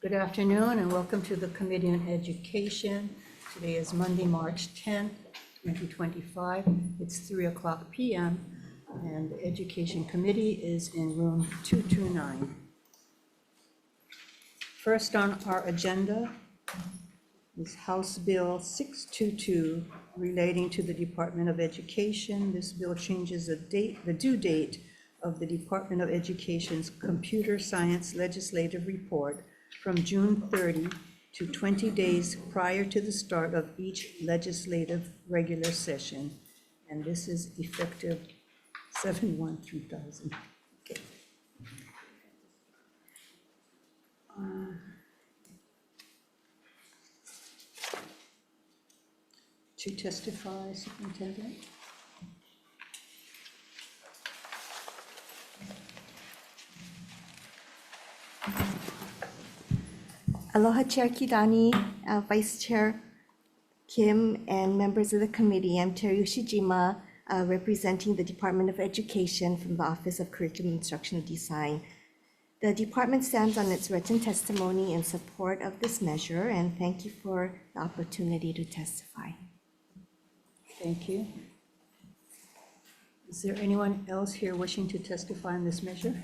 Good afternoon and welcome to the Committee on Education. Today is Monday, March 10th, 2025. It's 3:00 p.m. and the Education Committee is in room 229. First on our agenda is House Bill 622 relating to the Department of Education. This bill changes the due date of the Department of Education's Computer Science Legislative Report from June 30 to 20 days prior to the start of each legislative regular session. And this is effective 7/1/2000. Okay. To testify, Superintendent? Aloha Chair Kidani, Vice Chair Kim, and members of the committee. I'm Terry Ushijima, representing the Department of Education from the Office of Curriculum Instructional Design. The department stands on its written testimony in support of this measure, and thank you for the opportunity to testify. Thank you. Is there anyone else here wishing to testify on this measure?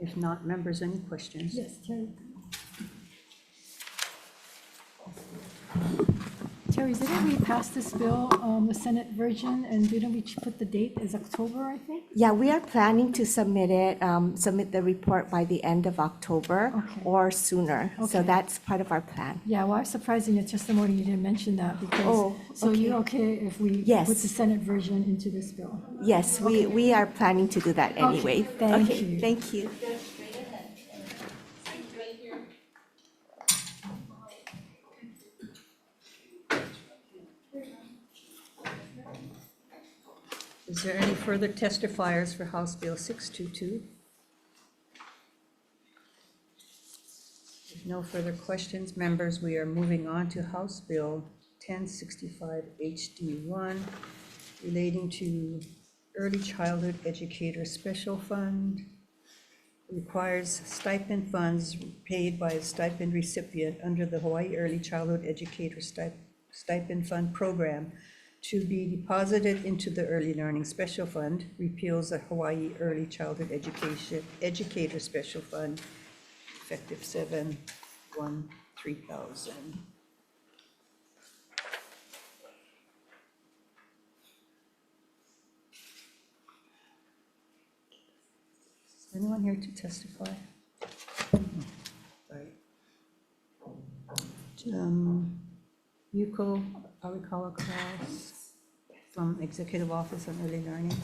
If not, members, any questions? Yes, Terry. Terry, didn't we pass this bill, the Senate version, and didn't we put the date as October, I think? Yeah, we are planning to submit the report by the end of October or sooner. So Okay. that's part of our plan. Yeah, well, I was surprised in your testimony you didn't mention that because, Oh, so you're okay. okay if we Yes. put the Senate version into this bill? Yes, we are planning to do that anyway. thank Okay, you. Thank you. Is there any further testifiers for House Bill 622? If no further questions, members, we are moving on to House Bill 1065 HD1 relating to Early Childhood Educator Special Fund. Requires stipend funds paid by a stipend recipient under the Hawaii Early Childhood Educator Stipend Fund Program to be deposited into the Early Learning Special Fund, repeals the Hawaii Early Childhood Educator Special Fund, effective 7/1/3000. Is anyone here to testify? Sorry. Yuko Arikawa Claus from Executive Office on Early Learning.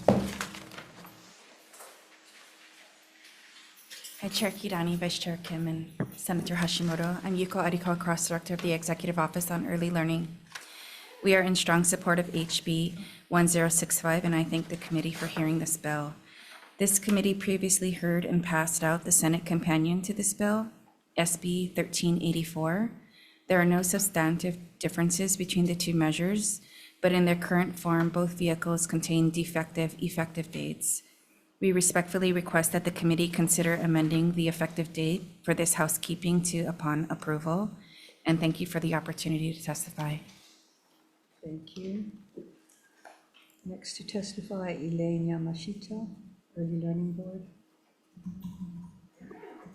Hi, Chair Kidani, Vice Chair Kim, and Senator Hashimoto. I'm Yuko Arikawa, Cross Director of the Executive Office on Early Learning. We are in strong support of HB 1065, and I thank the committee for hearing this bill. This committee previously heard and passed out the Senate companion to this bill, SB 1384. There are no substantive differences between the two measures, but in their current form, both vehicles contain defective effective dates. We respectfully request that the committee consider amending the effective date for this housekeeping to upon approval, and thank you for the opportunity to testify. Thank you. Next to testify, Elaine Yamashita, Early Learning Board.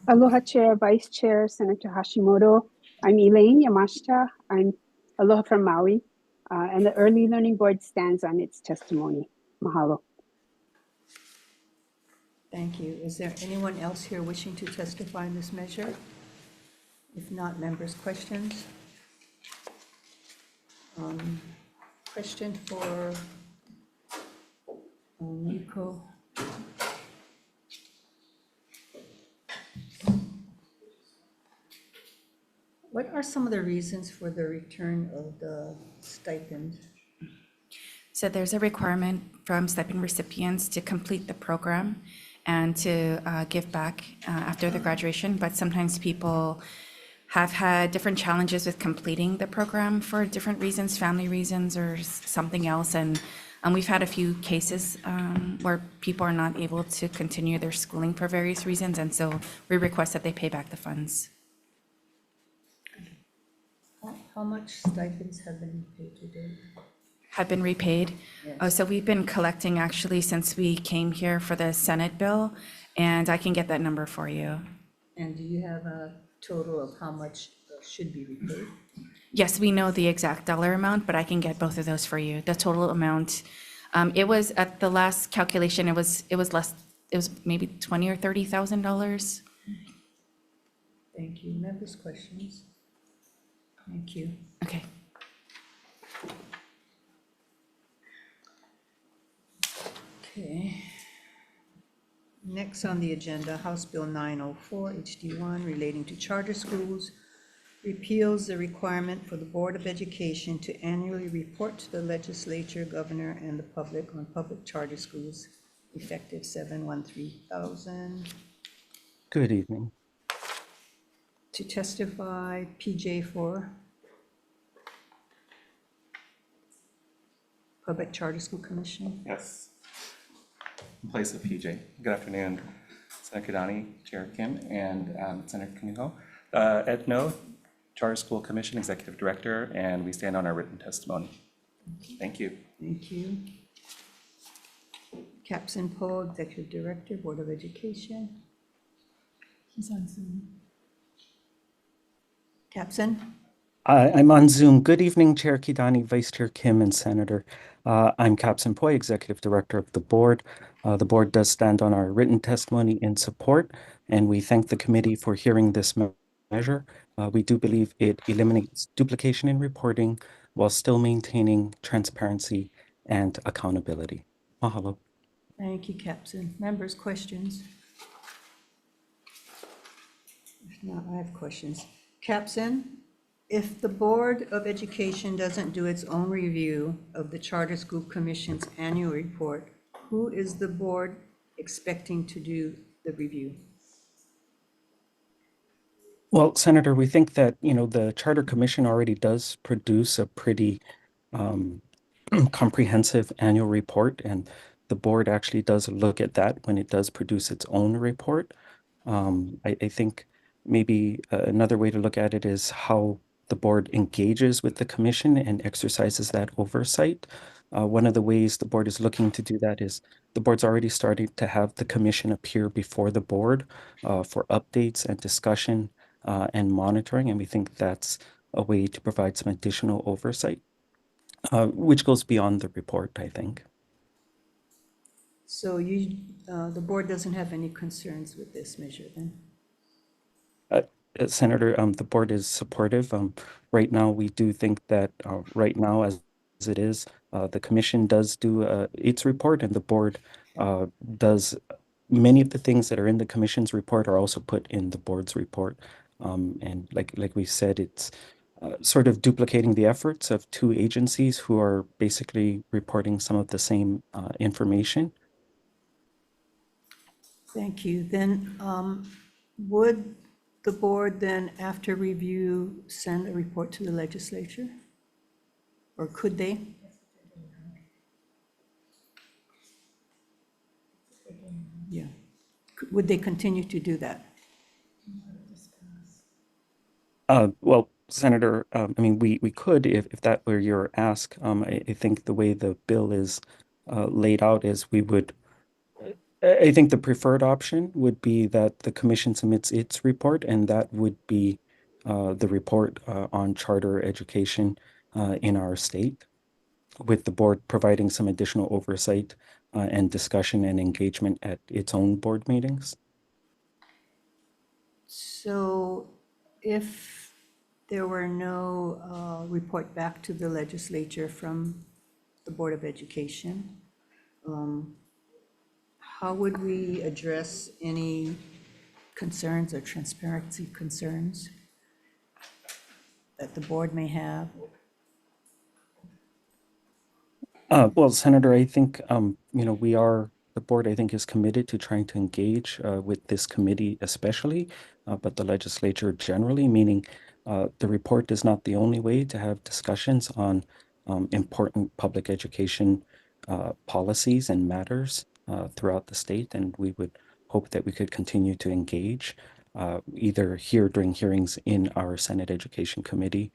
Aloha Chair, Vice Chair, Senator Hashimoto. I'm Elaine Yamashita. I'm Aloha from Maui, and the Early Learning Board stands on its testimony. Mahalo. Thank you. Is there anyone else here wishing to testify in this measure? If not, members, questions? Question for Yuko. What are some of the reasons for the return of the stipend? So there's a requirement from stipend recipients to complete the program and to give back after the graduation, but sometimes people have had different challenges with completing the program for different reasons, family reasons or something else, and We've had a few cases where people are not able to continue their schooling for various reasons, and so we request that they pay back the funds. How much stipends have been paid to date? Have been repaid. Yes. Oh, so we've been collecting actually since we came here for the Senate bill, and I can get that number for you. And do you have a total of how much should be repaid? Yes, we know the exact dollar amount, but I can get both of those for you. The total amount, it was at the last calculation, it was less, it was maybe $20,000 or $30,000. Thank you. Members' questions? Thank you. Okay. Okay. Next on the agenda, House Bill 904, HD1, relating to charter schools, repeals the requirement for the Board of Education to annually report to the legislature, governor, and the public on public charter schools effective 7/1/3000. Good evening. To testify, PJ for Public Charter School Commission. Yes. In place of PJ. Good afternoon, Senator Kidani, Chair Kim, and Senator Kanuho. Ed No, Charter School Commission Executive Director, and we stand on our written testimony. Thank you. Thank you. Capson Poe, Executive Director, Board of Education. He's on Zoom. Capson? I'm on Zoom. Good evening, Chair Kidani, Vice Chair Kim, and Senator. I'm Capson Poi, Executive Director of the Board. The Board does stand on our written testimony in support, and we thank the committee for hearing this measure. We do believe it eliminates duplication in reporting while still maintaining transparency and accountability. Mahalo. Thank you, Capson. Members, questions? If not, I have questions. Capson, if the Board of Education doesn't do its own review of the Charter School Commission's annual report, who is the board expecting to do the review? Well, Senator, we think that, the Charter Commission already does produce a pretty comprehensive annual report, and the board actually does look at that when it does produce its own report. I think maybe another way to look at it is how the board engages with the commission and exercises that oversight. One of the ways the board is looking to do that is the board's already started to have the commission appear before the board for updates and discussion and monitoring, and we think that's a way to provide some additional oversight, which goes beyond the report, I think. So the board doesn't have any concerns with this measure then? Senator, the board is supportive. Right now, we do think that right now, as it is, the commission does do its report, and the board does many of the things that are in the commission's report are also put in the board's report. And like we said, it's sort of duplicating the efforts of two agencies who are basically reporting some of the same information. Thank you. Then would the board then, after review, send a report to the legislature? Or could they? Yeah. Would they continue to do that? Well, Senator, we could, if that were your ask. I think the way the bill is laid out is I think the preferred option would be that the commission submits its report, and that would be the report on charter education in our state, with the board providing some additional oversight and discussion and engagement at its own board meetings. So if there were no report back to the legislature from the Board of Education, how would we address any concerns or transparency concerns that the board may have? Well, Senator, I think, the board, I think, is committed to trying to engage with this committee especially, but the legislature generally, meaning the report is not the only way to have discussions on important public education policies and matters throughout the state, and we would hope that we could continue to engage either here during hearings in our Senate Education Committee,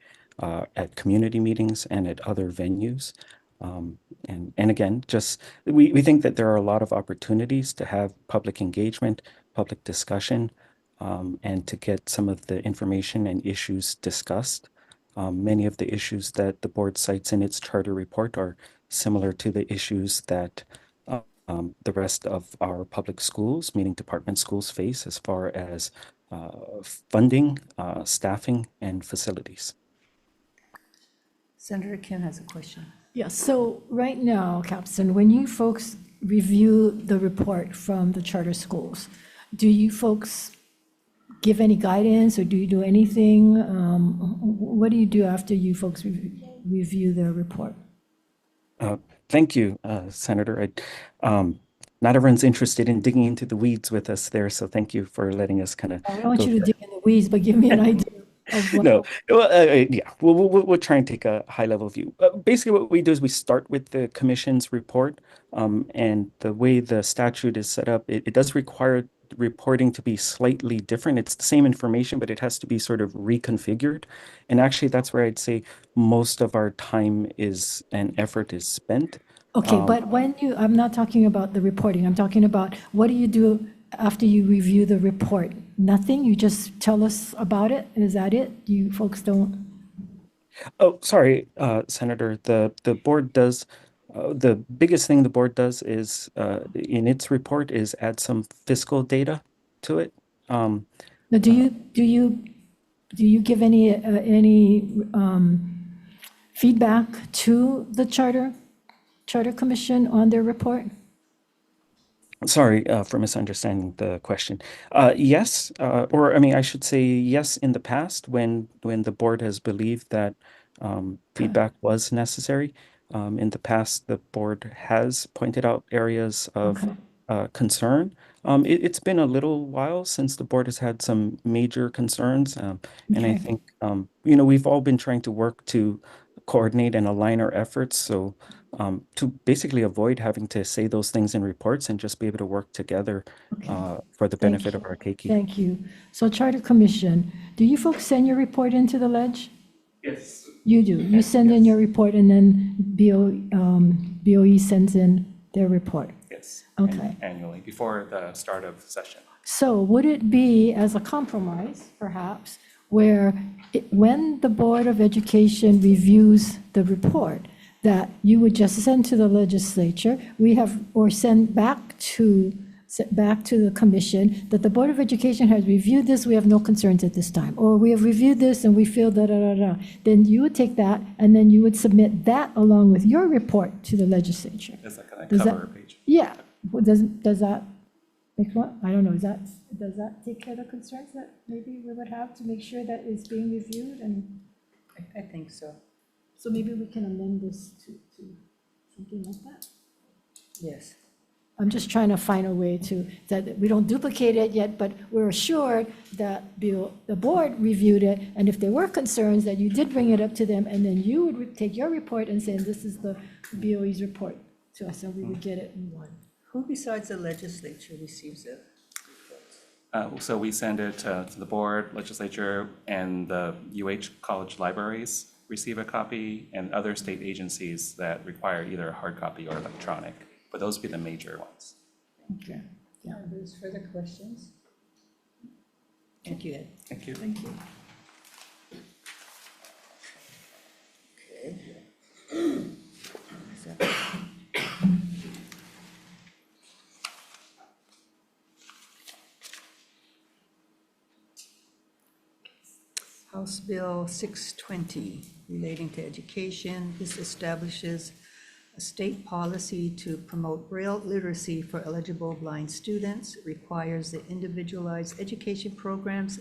at community meetings, and at other venues. And again, just we think that there are a lot of opportunities to have public engagement, public discussion, and to get some of the information and issues discussed. Many of the issues that the board cites in its charter report are similar to the issues that the rest of our public schools, meaning department schools, face as far as funding, staffing, and facilities. Senator Kim has a question. Yeah, so right now, Captain, when you folks review the report from the charter schools, do you folks give any guidance or do you do anything? What do you do after you folks review their report? Thank you, Senator. Not everyone's interested in digging into the weeds with us there, so thank you for letting us kind of. I don't want you to dig in the weeds, but give me an idea of what. No, well, yeah, we'll try and take a high-level view. Basically, what we do is we start with the commission's report, and the way the statute is set up, it does require reporting to be slightly different. It's the same information, but it has to be sort of reconfigured. And actually, that's where I'd say most of our time is and effort is spent. Okay, but when you, I'm not talking about the reporting, I'm talking about what do you do after you review the report? Nothing? You just tell us about it? Is that it? You folks don't? Oh, sorry, Senator. The board does, the biggest thing the board does is, in its report, is add some fiscal data to it. Now, do you give any feedback to the Charter Commission on their report? Sorry for misunderstanding the question. Yes, or I mean, I should say yes in the past when the board has believed that feedback was necessary. In the past, the board has pointed out areas of concern. It's been a little while since the board has had some major concerns, and I think we've all been trying to work to coordinate and align our efforts. So to basically avoid having to say those things in reports and just be able to work together for the benefit of our keiki. Thank you. So Charter Commission, do you folks send your report into the ledge? Yes. You do. You send in your report and then BOE sends in their report. Yes. Okay. Annually, before the start of session. So would it be as a compromise, perhaps, where when the Board of Education reviews the report, that you would just send to the legislature, or send back to the commission, that the Board of Education has reviewed this, we have no concerns at this time, or we have reviewed this and we feel da. Then you would take that and then you would submit that along with your report to the legislature. It's like a Does cover that- page. Yeah, does that make what? I don't know, does that take care of the concerns that maybe we would have to make sure that it's being reviewed? And I think so. so maybe we can amend this to something like that? Yes. I'm just trying to find a way that we don't duplicate it yet, but we're assured that the board reviewed it, and if there were concerns, that you did bring it up to them, and then you would take your report and say, this is the BOE's report to us, and we would get it in one. Who besides the legislature receives it? So we send it to the board, legislature, and the UH college libraries receive a copy, and other state agencies that require either a hard copy or electronic. But those would be the major ones. Okay. Yeah. Are there further questions? Thank you, Ed. Thank you. Thank you. Okay. House Bill 620 relating to education. This establishes a state policy to promote Braille literacy for eligible blind students. It requires the individualized education programs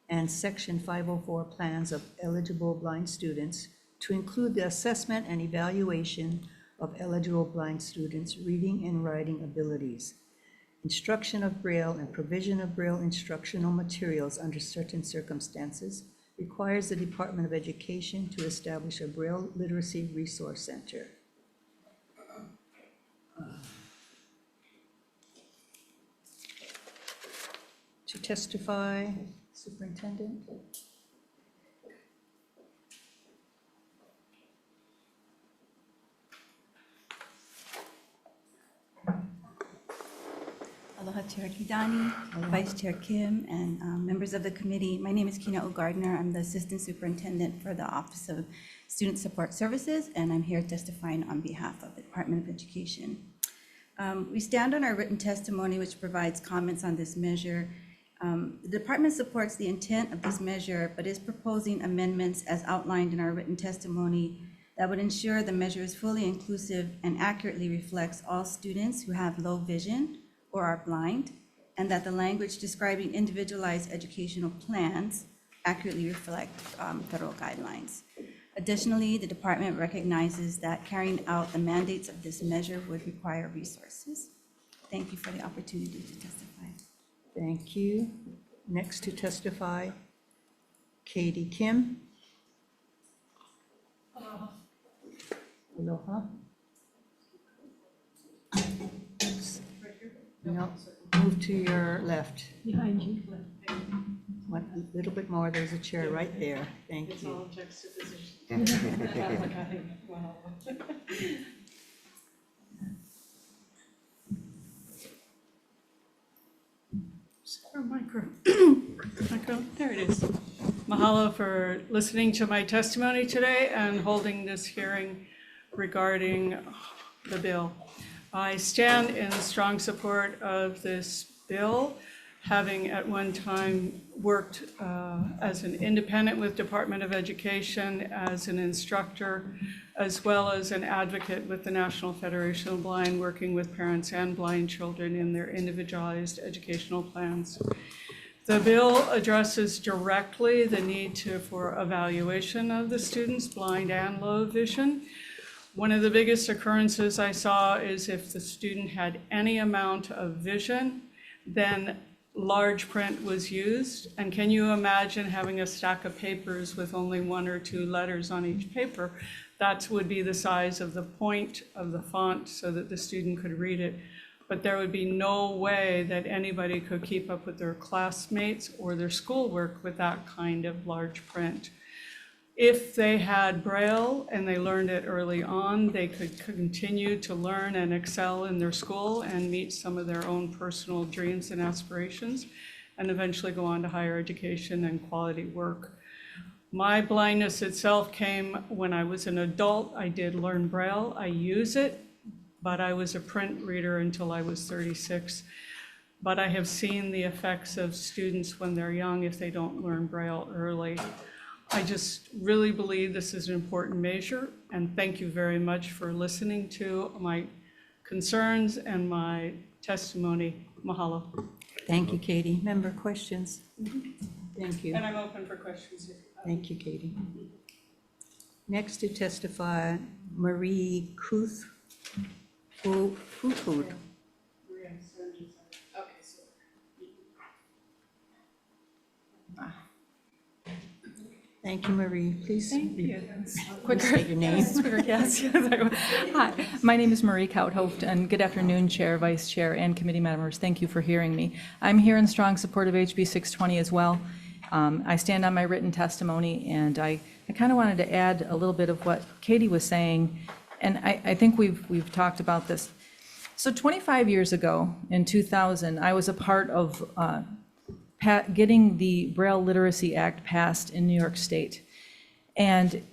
and Section 504 plans of eligible blind students to include the assessment and evaluation of eligible blind students' reading and writing abilities, instruction of Braille and provision of Braille instructional materials under certain circumstances, requires the Department of Education to establish a Braille Literacy Resource Center. to testify, Superintendent. Aloha Chair Kidani, Vice Chair Kim, and members of the committee. My name is Kina'u Gardner. I'm the Assistant Superintendent for the Office of Student Support Services, and I'm here testifying on behalf of the Department of Education. We stand on our written testimony, which provides comments on this measure. The department supports the intent of this measure, but is proposing amendments as outlined in our written testimony that would ensure the measure is fully inclusive and accurately reflects all students who have low vision or are blind, and that the language describing individualized educational plans accurately reflect federal guidelines. Additionally, the department recognizes that carrying out the mandates of this measure would require resources. Thank you for the opportunity to testify. Thank you. Next to testify, Katie Kim. Aloha. No, move to your left. Behind you. One, a little bit more, there's a chair right there. Thank you. Micro. There it is. Mahalo for listening to my testimony today and holding this hearing regarding the bill. I stand in strong support of this bill, having at one time worked as an independent with Department of Education, as an instructor, as well as an advocate with the National Federation of Blind, working with parents and blind children in their individualized educational plans. The bill addresses directly the need for evaluation of the students, blind and low vision. One of the biggest occurrences I saw is if the student had any amount of vision, then large print was used. And can you imagine having a stack of papers with only 1 or 2 letters on each paper? That would be the size of the point of the font so that the student could read it. But there would be no way that anybody could keep up with their classmates or their schoolwork with that kind of large print. If they had Braille and they learned it early on, they could continue to learn and excel in their school and meet some of their own personal dreams and aspirations, and eventually go on to higher education and quality work. My blindness itself came when I was an adult. I did learn Braille. I use it, but I was a print reader until I was 36. But I have seen the effects of students when they're young if they don't learn Braille early. I just really believe this is an important measure, and thank you very much for listening to my concerns and my testimony. Mahalo. Thank you, Katie. Member questions? Thank you. And I'm open for questions. Thank you, Katie. Next to testify, Marie Kuth. Thank you, Marie. Please state your name. Yes. Hi, my name is Marie Kouthoft, and good afternoon, Chair, Vice Chair, and committee members. Thank you for hearing me. I'm here in strong support of HB 620 as well. I stand on my written testimony, and I kind of wanted to add a little bit of what Katie was saying, and I think we've talked about this. So 25 years ago, in 2000, I was a part of getting the Braille Literacy Act passed in New York State. And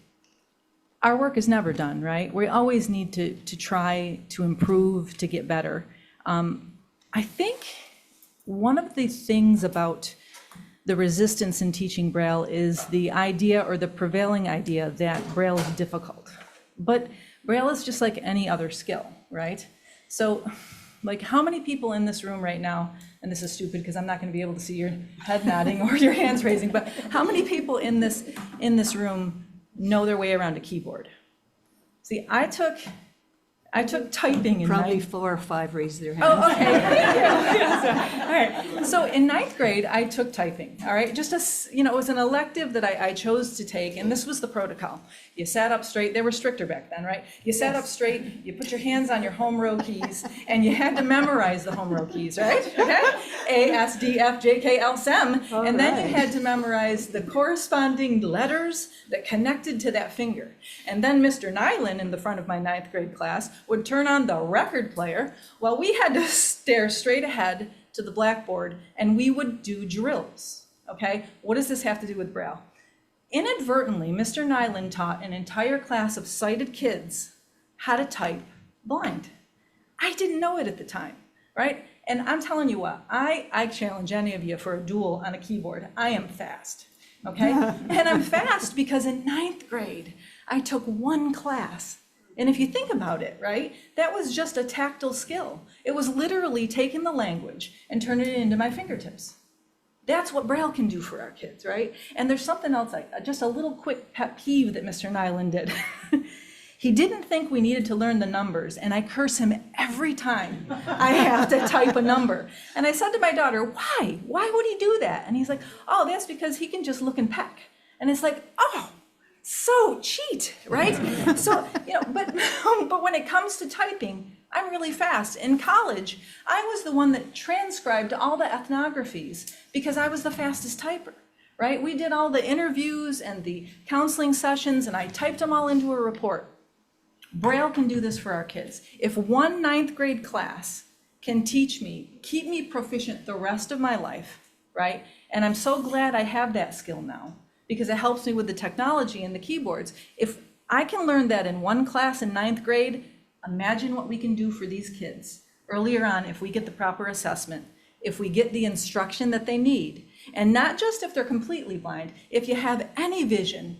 our work is never done, right? We always need to try to improve, to get better. I think one of the things about the resistance in teaching Braille is the idea, or the prevailing idea, that Braille is difficult. But Braille is just like any other skill, right? So, like, how many people in this room right now, and this is stupid because I'm not going to be able to see your head nodding or your hands raising, but how many people in this room know their way around a keyboard? See, I I took typing in Probably ninth. 4 or 5 raised their hands. Oh, okay. Yes. All right. So in ninth grade, I took typing. All right. Just it was an elective that I chose to take, and this was the protocol. You sat up straight. They were stricter back then, right? You sat up straight. You put your hands on your home row keys, and you had to memorize the home row keys, right? Okay. A, S, D, F, J, K, L, S, M, and then you had to memorize the corresponding letters that connected to that finger. And then Mr. Nyland in the front of my ninth grade class would turn on the record player while we had to stare straight ahead to the blackboard, and we would do drills, okay? What does this have to do with Braille? Inadvertently, Mr. Nyland taught an entire class of sighted kids how to type blind. I didn't know it at the time, right? And I'm telling you what, I challenge any of you for a duel on a keyboard. I am fast, okay? And I'm fast because in ninth grade, I took one class. And if you think about it, right, that was just a tactile skill. It was literally taking the language and turning it into my fingertips. That's what Braille can do for our kids, right? And there's something else, just a little quick pet peeve that Mr. Nyland did. He didn't think we needed to learn the numbers, and I curse him every time I have to type a number. And I said to my daughter, why? Why would he do that? And he's like, oh, that's because he can just look and peck. And it's like, oh, so cheat, right? So, but when it comes to typing, I'm really fast. In college, I was the one that transcribed all the ethnographies because I was the fastest typer, right? We did all the interviews and the counseling sessions, and I typed them all into a report. Braille can do this for our kids. If one ninth grade class can teach me, keep me proficient the rest of my life, right? And I'm so glad I have that skill now because it helps me with the technology and the keyboards. If I can learn that in one class in ninth grade, imagine what we can do for these kids earlier on if we get the proper assessment, if we get the instruction that they need, and not just if they're completely blind. If you have any vision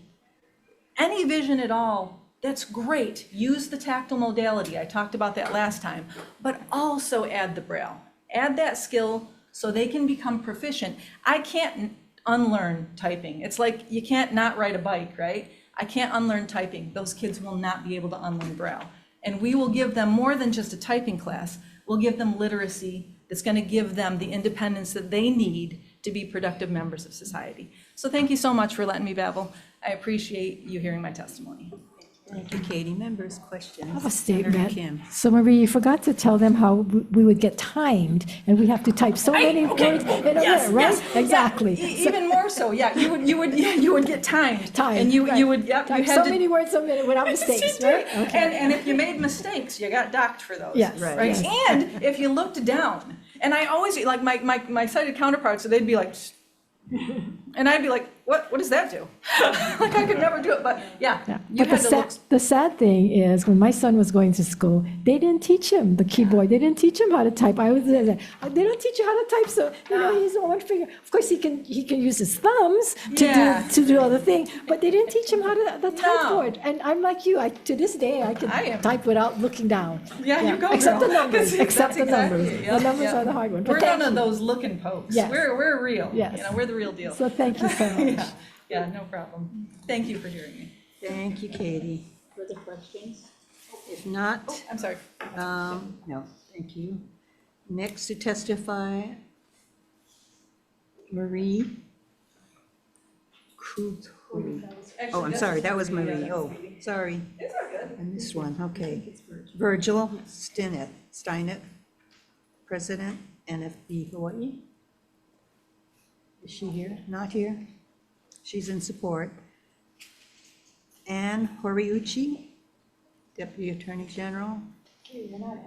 at all, that's great. Use the tactile modality. I talked about that last time, but also add the Braille. Add that skill so they can become proficient. I can't unlearn typing. It's like you can't not ride a bike, right? I can't unlearn typing. Those kids will not be able to unlearn Braille. And we will give them more than just a typing class. We'll give them literacy that's going to give them the independence that they need to be productive members of society. So thank you so much for letting me babble. I appreciate you hearing my testimony. Thank you, Katie. Members, questions? I have a Senator statement. Kim. So Marie, you forgot to tell them how we would get timed, and we have to type so many words in a minute, right? Yes, Exactly. yeah, even more so, yeah. You would get timed. Timed, And you right. would, yep, you Type had so to. many words a minute without mistakes, right? Okay. And if you made mistakes, you got docked for those. Yes, Right? yes. And if you looked down, and I always, like my sighted counterparts, so they'd be like, and I'd be like, what does that do? Like I could never do it, but yeah, Yeah. you But had to look. the sad thing is, when my son was going to school, they didn't teach him the keyboard. They didn't teach him how to type. They don't teach you how to type, so he's on one finger. Of course, he can use his thumbs to do other things, but they didn't teach him how to the type No. board. And I'm like you. To this day, I can I am. type without looking down. Yeah, you go, Except girl. the numbers. That's Except the exactly numbers. it. The Yep, numbers yep. are the hard one. But We're thank none of you. those look and pokes. Yes. We're real. Yes. We're the real deal. So thank you so much. Yeah, no problem. Thank you for hearing me. Thank you, Katie. Further questions? If not, I'm sorry. no, thank you. Next to testify, Marie Krug. Oh, I'm sorry, that was Marie. Oh, sorry. It's all good. I missed one, okay. Virgil Steinert, President, NFB Hawaii. Is she here? Not here? She's in support. Ann Horiuchi, Deputy Attorney General. You're not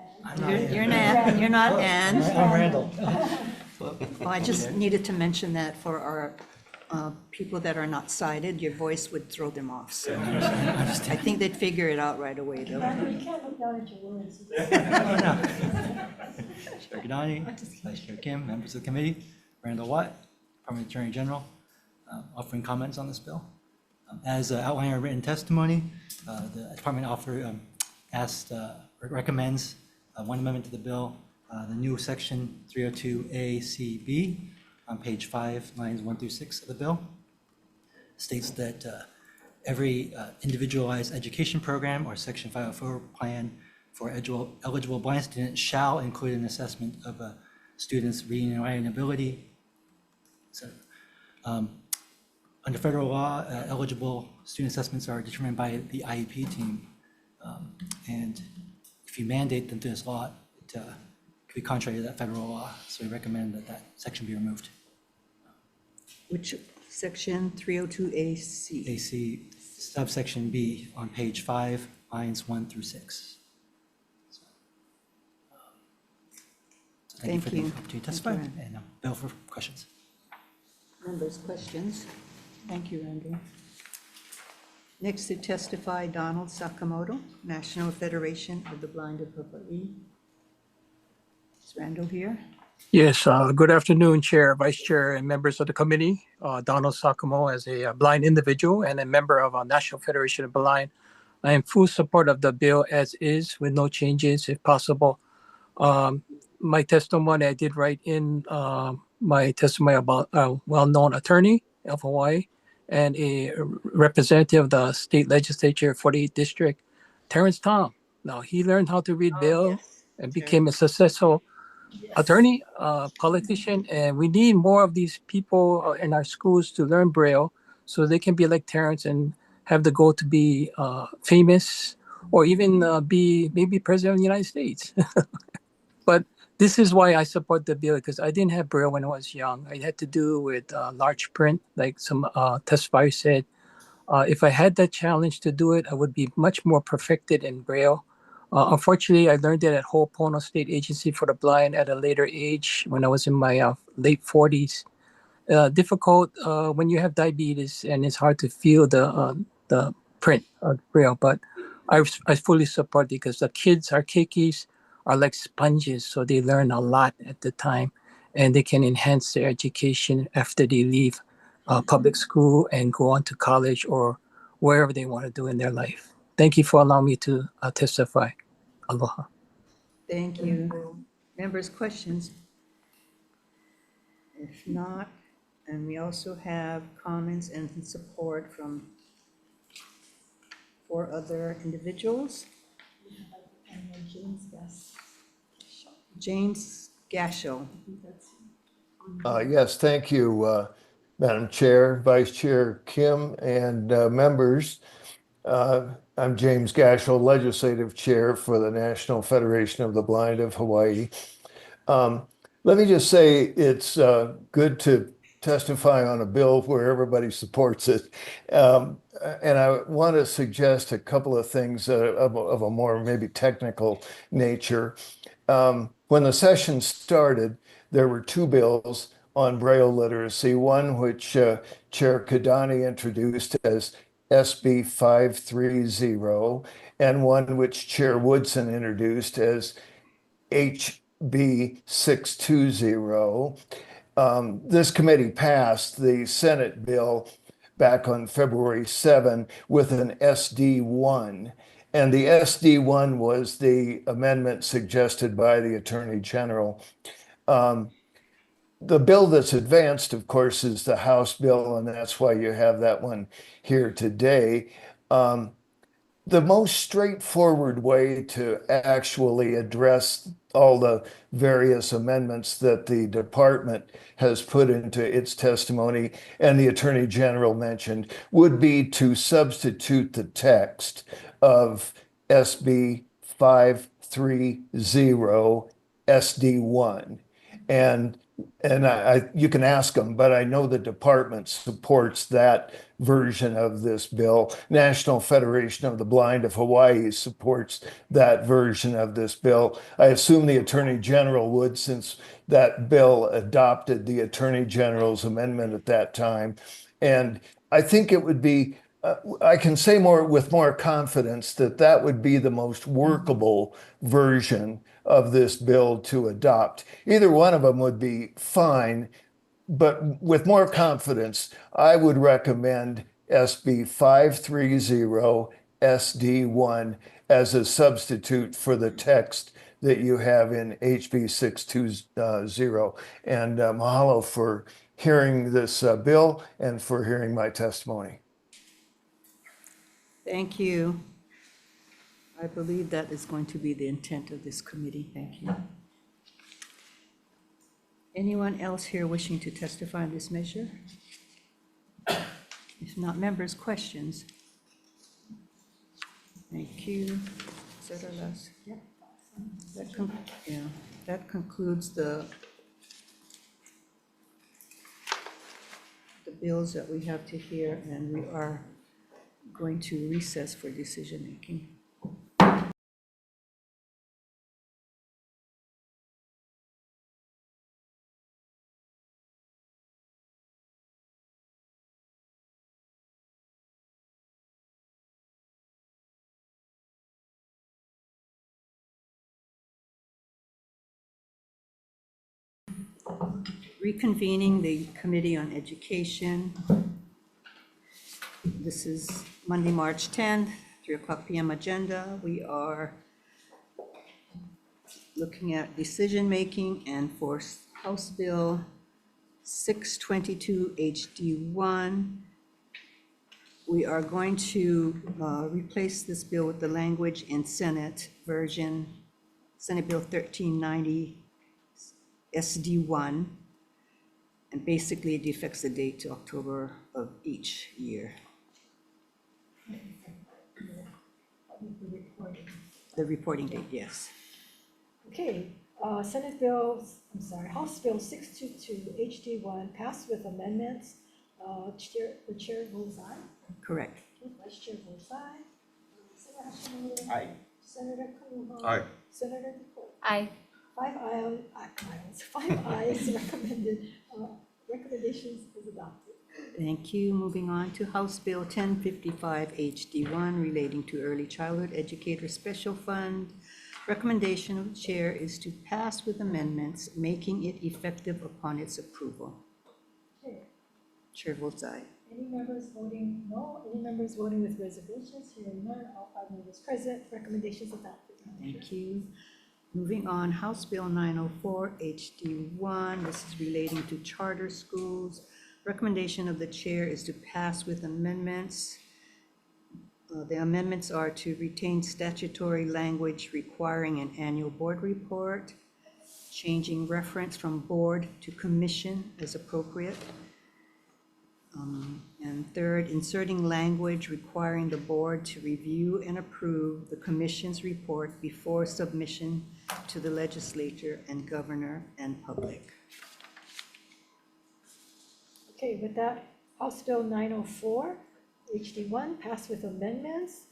Ann. I'm Randall. Oh, I just needed to mention that for our people that are not sighted, your voice would throw them off. So I think they'd figure it out right away, though. You can't look down at your words. Chair Kidani, Vice Chair Kim, members of the committee, Randall Watt, Department Attorney General, offering comments on this bill. As outlined in our written testimony, the department recommends one amendment to the bill, the new section 302A-CB on page 5, lines 1 through 6 of the bill, states that every individualized education program or section 504 plan for eligible blind students shall include an assessment of a student's reading and writing ability. So, under federal law, eligible student assessments are determined by the IEP team. And if you mandate them to this law, it could be contrary to that federal law. So we recommend that that section be removed. Which section? 302AC. AC subsection B on page 5, lines 1 through 6. So thank you for the Thank you. opportunity to testify, Thank you, and Bill for questions. Members, questions? Thank you, Randall. Next to testify, Donald Sakamoto, National Federation of the Blind of Hawaii. Is Randall here? Yes, good afternoon, Chair, Vice Chair, and members of the committee. Donald Sakamo, as a blind individual and a member of our National Federation of Blind, I am full support of the bill as is with no changes if possible. My testimony, I did write in my testimony about a well-known attorney of Hawaii and a representative of the state legislature, 48th District, Terrence Tom. Now, he learned how to read Braille and became a successful attorney, politician, and we need more of these people in our schools to learn Braille so they can be like Terrence and have the goal to be famous or even be maybe president of the United States. But this is why I support the bill, because I didn't have Braille when I was young. I had to do with large print, like some testifier said. If I had that challenge to do it, I would be much more perfected in Braille. Unfortunately, I learned it at Ho'opono State Agency for the Blind at a later age when I was in my late 40s. Difficult when you have diabetes and it's hard to feel the print of Braille, but I fully support it because the kids, our keikis, are like sponges, so they learn a lot at the time and they can enhance their education after they leave public school and go on to college or wherever they want to do in their life. Thank you for allowing me to testify. Aloha. Thank you. Members, questions? If not, and we also have comments and support from 4 other individuals. James Gasho. Yes, thank you, Madam Chair, Vice Chair Kim, and members. I'm James Gashel, Legislative Chair for the National Federation of the Blind of Hawaii. Let me just say it's good to testify on a bill where everybody supports it. And I want to suggest a couple of things of a more maybe technical nature. When the session started, there were 2 bills on Braille literacy, one which Chair Kidani introduced as SB 530, and one which Chair Woodson introduced as HB 620. This committee passed the Senate bill back on February 7 with an SD1. And the SD1 was the amendment suggested by the Attorney General. The bill that's advanced, of course, is the House bill, and that's why you have that one here today. The most straightforward way to actually address all the various amendments that the department has put into its testimony and the Attorney General mentioned would be to substitute the text of SB 530 SD1. And you can ask them, but I know the department supports that version of this bill. National Federation of the Blind of Hawaii supports that version of this bill. I assume the Attorney General would, since that bill adopted the Attorney General's amendment at that time. And I think it would be, I can say with more confidence that that would be the most workable version of this bill to adopt. Either one of them would be fine, but with more confidence, I would recommend SB 530 SD1 as a substitute for the text that you have in HB 620. And mahalo for hearing this bill and for hearing my testimony. Thank you. I believe that is going to be the intent of this committee. Thank you. Anyone else here wishing to testify on this measure? If not, members, questions? Thank you. Is that our last? Yeah. That concludes the bills that we have to hear, and we are going to recess for decision-making. Reconvening the Committee on Education. This is Monday, March 10th, 3:00 p.m. agenda. We are looking at decision-making, and for House Bill 622 HD1, we are going to replace this bill with the language in Senate version, Senate Bill 1390 SD1, and basically it affects the date to October of each year. The reporting date, yes. Okay, House Bill 622 HD1 passed with amendments. The chair votes aye. Correct. Vice Chair votes aye. Senator Hashimoto. Aye. Senator Kanuha. Aye. Senator Nicole. Aye. Five ayes recommended. Recommendations is adopted. Thank you. Moving on to House Bill 1055 HD1 relating to Early Childhood Educator Special Fund. Recommendation of the chair is to pass with amendments, making it effective upon its approval. Okay. Chair votes aye. Any members voting no? Any members voting with reservations? Hearing none, all 5 members present. Recommendations adopted. Thank you. Moving on, House Bill 904 HD1. This is relating to charter schools. Recommendation of the chair is to pass with amendments. The amendments are to retain statutory language requiring an annual board report, changing reference from board to commission as appropriate. And third, inserting language requiring the board to review and approve the commission's report before submission to the legislature and governor and public. Okay, with that, House Bill 904 HD1 passed with amendments.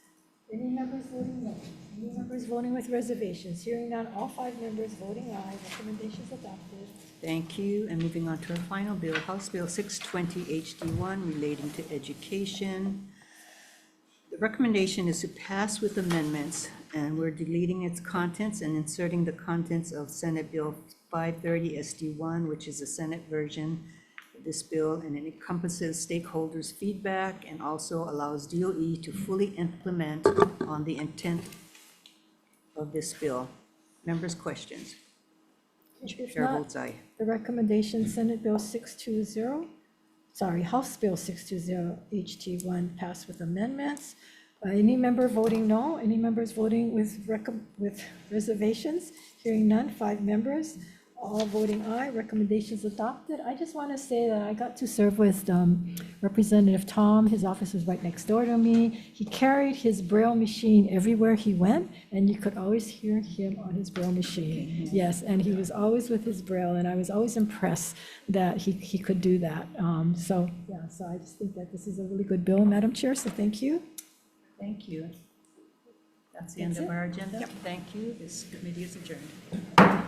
Any members voting no? Any members voting with reservations? Hearing none, all 5 members voting aye. Recommendations adopted. Thank you. And moving on to our final bill, House Bill 620 HD1 relating to education. The recommendation is to pass with amendments, and we're deleting its contents and inserting the contents of Senate Bill 530 SD1, which is the Senate version of this bill, and it encompasses stakeholders' feedback and also allows DOE to fully implement on the intent of this bill. Members' questions? If Chair not, votes aye. the recommendation, House Bill 620 HT1 passed with amendments. Any member voting no? Any members voting with reservations? Hearing none, 5 members, all voting aye. Recommendations adopted. I just want to say that I got to serve with Representative Tom. His office was right next door to me. He carried his Braille machine everywhere he went, and you could always hear him on his Braille machine. Yes, and he was always with his Braille, and I was always impressed that he could do that. So I just think that this is a really good bill, Madam Chair, so thank you. Thank you. That's the end of our agenda. Thank you. This committee is adjourned.